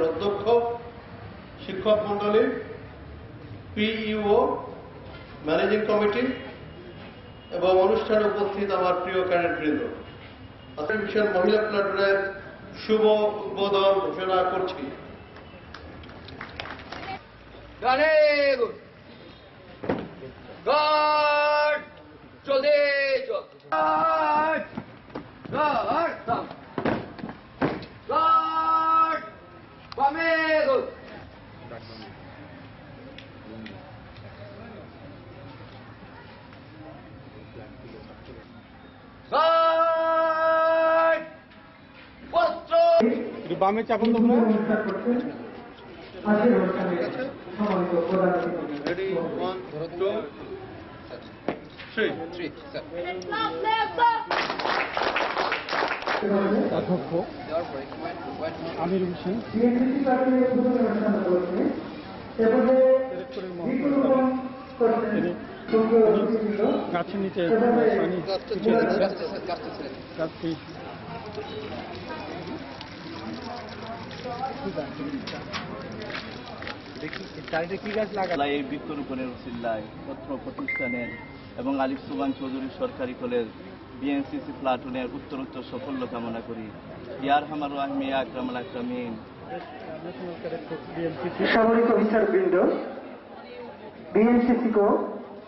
অধ্যক্ষ, শিক্ষক মন্ডলী, পিইও, ম্যানেজিং কমিটি এবং অনুষ্ঠানে উপস্থিত আমার প্রিয় ক্যাডেটবৃন্দ, মিশন মহিলা প্লাটুনের শুভ উদ্বোধন ঘোষণা করছি। বামে চাপন তোমরা Ready, 1, 2, 3. অধ্যক্ষ আমির হোসেন গাছের নিচে এই বৃক্ষরোপণের উসিলায় তথ্য প্রতিষ্ঠানের এবং আলিফ সুবহান চৌধুরী সরকারি কলেজ বিএনসিসি প্লাটুনের উত্তরোত্তর সাফল্য কামনা করি। ইয়ার হামার রাহমি আকরামুল আকরামিন। সামরিক অফিসার বৃন্দ, বিএনসিসি को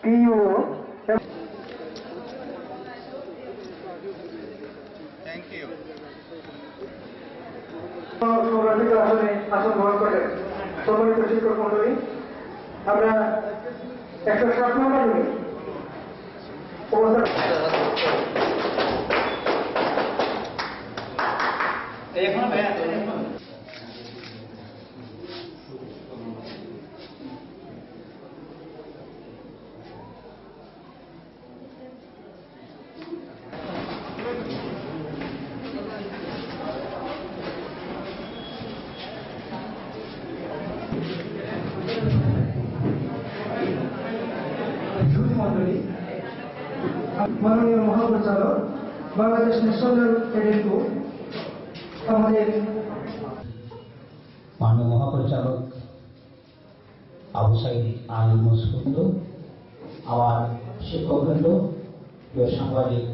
পিইও Thank you. আসন গ্রহণ করেন সম্মানিত শিক্ষক মন্ডলী, আমরা 107 নম্বর মাননীয় মহাপরিচালক বাংলাদেশ ন্যাশনাল ক্যাডেট গ্রুপ, আমাদের মাননীয় মহাপরিচালক আবু সাইদ আল মুসকুন্দ, আমার শিক্ষকবৃন্দ, প্রিয় সাংবাদিক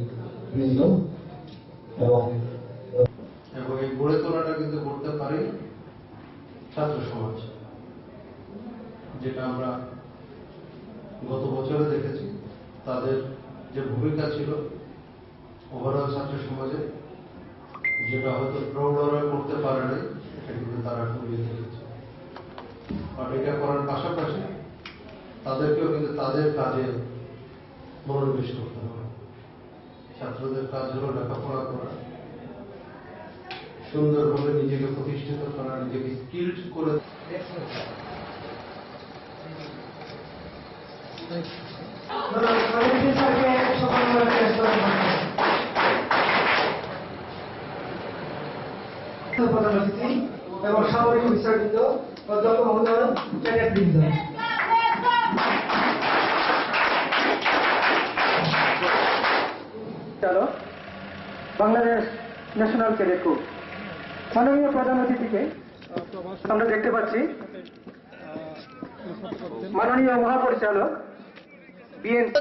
বৃন্দ এবং এই গড়ে তোলাটা কিন্তু করতে পারি ছাত্র সমাজ, যেটা আমরা গত বছরে দেখেছি তাদের যে ভূমিকা ছিল ওভারঅল ছাত্র সমাজে, যেটা হয়তো প্রৌঢ়রা করতে পারে নাই, সেটা কিন্তু তারা করিয়ে দেখেছে। আর এটা করার পাশাপাশি তাদেরকেও কিন্তু তাদের কাজে মনোনিবেশ করতে হবে। ছাত্রদের কাজ হলো লেখাপড়া করা, সুন্দরভাবে নিজেকে প্রতিষ্ঠিত করা, নিজেকে স্কিলড করে এবং সামরিক অফিসারবৃন্দ, অধ্যক্ষ মহোদয়, ক্যাডেটবৃন্দ, বাংলাদেশ ন্যাশনাল ক্যাডেট গ্রুপ, মাননীয় প্রধান অতিথিকে আমরা দেখতে পাচ্ছি মাননীয় মহাপরিচালক বিএনসি।